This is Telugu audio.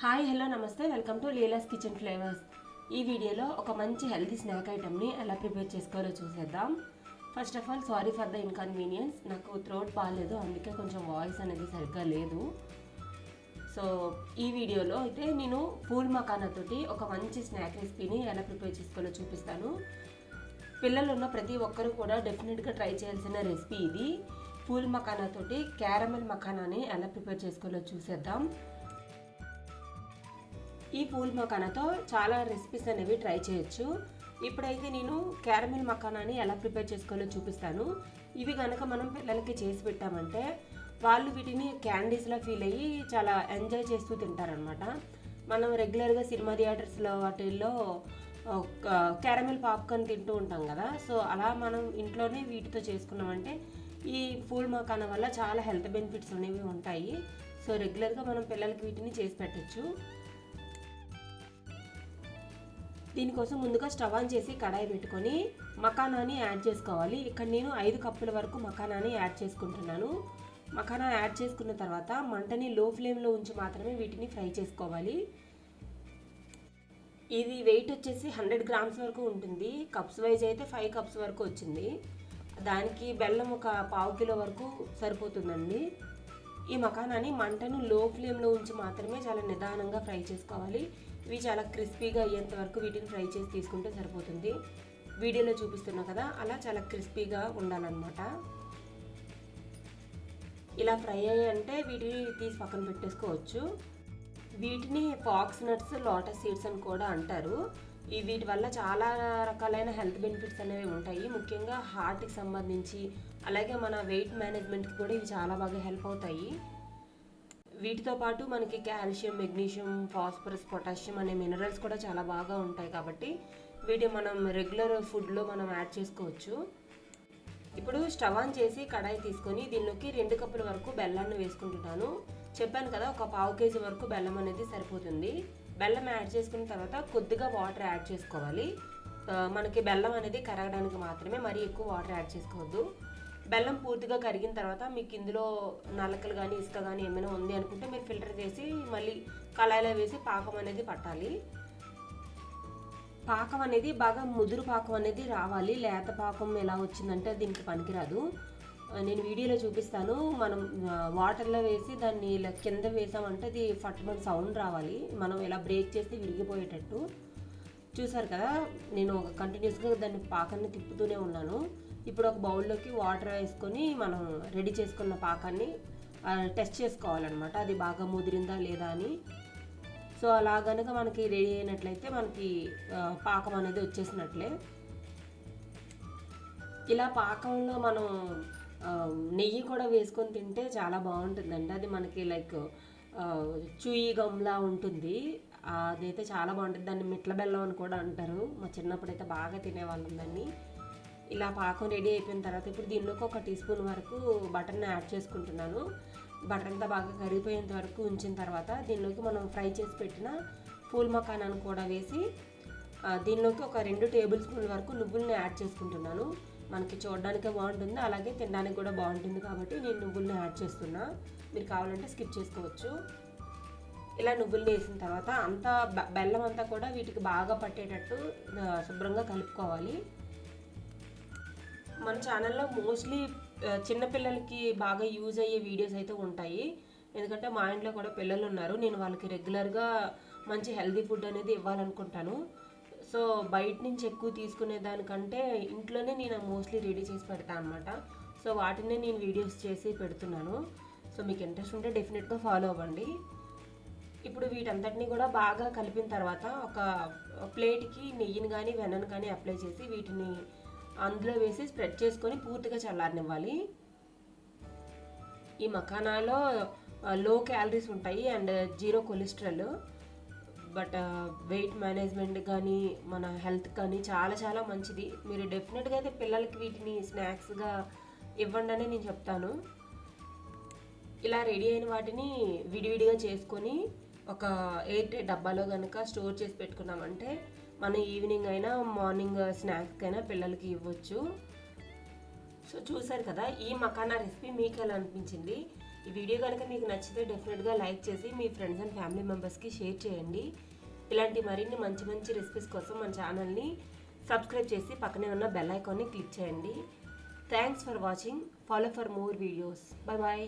హాయ్ హలో నమస్తే welcome to Leela's kitchen flavours. ఈ వీడియోలో ఒక మంచి హెల్తీ స్నాక్ ఐటమ్ని ఎలా ప్రిపేర్ చేసుకోవాలో చూసేద్దాం. First of all sorry for the inconvenience, నాకు థ్రోట్ బాగాలేదు, అందుకే కొంచెం వాయిస్ అనేది సరిగ్గా లేదు. సో ఈ వీడియోలో అయితే నేను పూల్ మఖానా తోటి ఒక మంచి స్నాక్ రెసిపీని ఎలా ప్రిపేర్ చేసుకోవాలో చూపిస్తాను. పిల్లలు ఉన్న ప్రతి ఒక్కరూ కూడా డెఫినెట్గా ట్రై చేయాల్సిన రెసిపీ ఇది. పూల్ మఖానా తోటి క్యారమెల్ మఖానాని ఎలా ప్రిపేర్ చేసుకోవాలో చూసేద్దాం. ఈ పూల్ మఖానాతో చాలా రెసిపీస్ అనేవి ట్రై చేయొచ్చు. ఇప్పుడైతే నేను క్యారమెల్ మఖానాని ఎలా ప్రిపేర్ చేసుకోవాలో చూపిస్తాను. ఇవి కనుక మనం పిల్లలకి చేసి పెట్టామంటే వాళ్ళు వీటిని క్యాండీస్లా ఫీల్ అయ్యి చాలా ఎంజాయ్ చేస్తూ తింటారనమాట. మనం రెగ్యులర్గా సినిమా థియేటర్స్లో వాటిల్లో క్యారమెల్ పాప్కార్న్ తింటూ ఉంటాం కదా, సో అలా మనం ఇంట్లోనే వీటితో చేసుకున్నామంటే ఈ పూల్ మఖానా వల్ల చాలా హెల్త్ బెనిఫిట్స్ అనేవి ఉంటాయి. సో రెగ్యులర్గా మనం పిల్లలకి వీటిని చేసి పెట్టచ్చు. దీనికోసం ముందుగా స్టవ్ ఆన్ చేసి కడాయి పెట్టుకొని మఖానాని యాడ్ చేసుకోవాలి. ఇక్కడ నేను 5 కప్పుల వరకు మఖానాని యాడ్ చేసుకుంటున్నాను. మఖానా యాడ్ చేసుకున్న తర్వాత మంటని లో ఫ్లేమ్లో ఉంచి మాత్రమే వీటిని ఫ్రై చేసుకోవాలి. ఇది వెయిట్ వచ్చేసి 100 గ్రామ్స్ వరకు ఉంటుంది. కప్స్ వైజ్ అయితే 5 కప్స్ వరకు వచ్చింది. దానికి బెల్లం ఒక ½ కిలో వరకు సరిపోతుందండి. ఈ మఖానాని మంటను లో ఫ్లేమ్లో ఉంచి మాత్రమే చాలా నిదానంగా ఫ్రై చేసుకోవాలి. ఇవి చాలా క్రిస్పీగా అయ్యేంత వరకు వీటిని ఫ్రై చేసి తీసుకుంటే సరిపోతుంది. వీడియోలో చూపిస్తున్నా కదా, అలా చాలా క్రిస్పీగా ఉండాలన్నమాట. ఇలా ఫ్రై అయ్యంటే వీటిని తీసి పక్కన పెట్టేసుకోవచ్చు. వీటిని ఫాక్స్ నట్స్, లోటస్ సీడ్స్ అని కూడా అంటారు. వీటి వల్ల చాలా రకాలైన హెల్త్ బెనిఫిట్స్ అనేవి ఉంటాయి. ముఖ్యంగా హార్ట్కి సంబంధించి, అలాగే మన వెయిట్ మేనేజ్మెంట్కి కూడా ఇవి చాలా బాగా హెల్ప్ అవుతాయి. వీటితో పాటు మనకి కాల్షియం, మెగ్నీషియం, ఫాస్ఫరస్, పొటాషియం అనే మినరల్స్ కూడా చాలా బాగా ఉంటాయి కాబట్టి వీటిని మనం రెగ్యులర్ ఫుడ్లో మనం యాడ్ చేసుకోవచ్చు. ఇప్పుడు స్టవ్ ఆన్ చేసి కడాయి తీసుకొని దీనిలోకి 2 కప్పుల వరకు బెల్లాన్ని వేసుకుంటున్నాను. చెప్పాను కదా, ఒక ½ కేజీ వరకు బెల్లం అనేది సరిపోతుంది. బెల్లం యాడ్ చేసుకున్న తర్వాత కొద్దిగా వాటర్ యాడ్ చేసుకోవాలి. మనకి బెల్లం అనేది కరగడానికి మాత్రమే, మరీ ఎక్కువ వాటర్ యాడ్ చేసుకోవద్దు. బెల్లం పూర్తిగా కరిగిన తర్వాత మీకు ఇందులో నలకలు కానీ ఇసుక కానీ ఏమైనా ఉంది అనుకుంటే మీరు ఫిల్టర్ చేసి మళ్ళీ కళాయిలో వేసి పాకం అనేది పట్టాలి. పాకం అనేది బాగా ముదురు పాకం అనేది రావాలి. లేత పాకం ఎలా వచ్చిందంటే దీనికి పనికిరాదు. నేను వీడియోలో చూపిస్తాను. మనం వాటర్లో వేసి దాన్ని ఇలా కింద వేసామంటే అది ఫట్మన్ సౌండ్ రావాలి. మనం ఇలా బ్రేక్ చేస్తే విరిగిపోయేటట్టు. చూసారు కదా, నేను కంటిన్యూస్గా దాన్ని పాకాన్ని తిప్పుతూనే ఉన్నాను. ఇప్పుడు ఒక బౌల్లోకి వాటర్ వేసుకొని మనం రెడీ చేసుకున్న పాకాన్ని టెస్ట్ చేసుకోవాలన్నమాట, అది బాగా ముదిరిందా లేదా అని. సో అలా కనుక మనకి రెడీ అయినట్లయితే మనకి పాకం అనేది వచ్చేసినట్లే. ఇలా పాకంలో మనం నెయ్యి కూడా వేసుకొని తింటే చాలా బాగుంటుందండి. అది మనకి లైక్ చూయి గమ్లా ఉంటుంది. అదైతే చాలా బాగుంటుంది. దాన్ని మిట్ల బెల్లం అని కూడా అంటారు. మా చిన్నప్పుడైతే బాగా తినేవాళ్ళం దాన్ని. ఇలా పాకం రెడీ అయిపోయిన తర్వాత ఇప్పుడు దీనిలోకి 1 టీ స్పూన్ వరకు బటర్ని యాడ్ చేసుకుంటున్నాను. బటర్ అంతా బాగా కరిగిపోయేంత వరకు ఉంచిన తర్వాత దీనిలోకి మనం ఫ్రై చేసి పెట్టిన పూల్ మఖానాను కూడా వేసి దీనిలోకి ఒక 2 టేబుల్ స్పూన్ల వరకు నువ్వుల్ని యాడ్ చేసుకుంటున్నాను. మనకి చూడడానికి బాగుంటుంది, అలాగే తినడానికి కూడా బాగుంటుంది కాబట్టి నేను నువ్వుల్ని యాడ్ చేస్తున్నా. మీరు కావాలంటే స్కిప్ చేసుకోవచ్చు. ఇలా నువ్వుల్ని వేసిన తర్వాత అంతా బెల్లం అంతా కూడా వీటికి బాగా పట్టేటట్టు శుభ్రంగా కలుపుకోవాలి. మన ఛానల్లో మోస్ట్లీ చిన్నపిల్లలకి బాగా యూజ్ అయ్యే వీడియోస్ అయితే ఉంటాయి. ఎందుకంటే మా ఇంట్లో కూడా పిల్లలు ఉన్నారు. నేను వాళ్ళకి రెగ్యులర్గా మంచి హెల్తీ ఫుడ్ అనేది ఇవ్వాలనుకుంటాను. సో బయట నుంచి ఎక్కువ తీసుకునే దానికంటే ఇంట్లోనే నేను మోస్ట్లీ రెడీ చేసి పెడతాను అనమాట. సో వాటినే నేను వీడియోస్ చేసి పెడుతున్నాను. సో మీకు ఇంట్రెస్ట్ ఉంటే డెఫినెట్గా ఫాలో అవ్వండి. ఇప్పుడు వీటంతటిని కూడా బాగా కలిపిన తర్వాత ఒక ప్లేట్కి నెయ్యిని కానీ వెన్నను కానీ అప్లై చేసి వీటిని అందులో వేసి స్ప్రెడ్ చేసుకొని పూర్తిగా చల్లారనివ్వాలి. ఈ మఖానాలో లో క్యాలరీస్ ఉంటాయి and 0 cholesterol. But weight management కానీ మన హెల్త్ కానీ చాలా చాలా మంచిది. మీరు డెఫినెట్గా అయితే పిల్లలకి వీటిని స్నాక్స్గా ఇవ్వండి అని నేను చెప్తాను. ఇలా రెడీ అయిన వాటిని విడివిడిగా చేసుకొని ఒక ఎయిర్ టైట్ డబ్బాలో కనుక స్టోర్ చేసి పెట్టుకున్నామంటే మనం ఈవినింగ్ అయినా మార్నింగ్ స్నాక్స్కి అయినా పిల్లలకి ఇవ్వచ్చు. సో చూసారు కదా, ఈ మఖానా రెసిపీ మీకు ఎలా అనిపించింది? ఈ వీడియో కనుక మీకు నచ్చితే డెఫినెట్గా లైక్ చేసి మీ ఫ్రెండ్స్ అండ్ ఫ్యామిలీ మెంబర్స్కి షేర్ చేయండి. ఇలాంటి మరిన్ని మంచి మంచి రెసిపీస్ కోసం మన ఛానల్ని సబ్స్క్రైబ్ చేసి పక్కనే ఉన్న బెల్ ఐకాన్ని క్లిక్ చేయండి. Thanks for watching. Follow for more videos. Bye bye.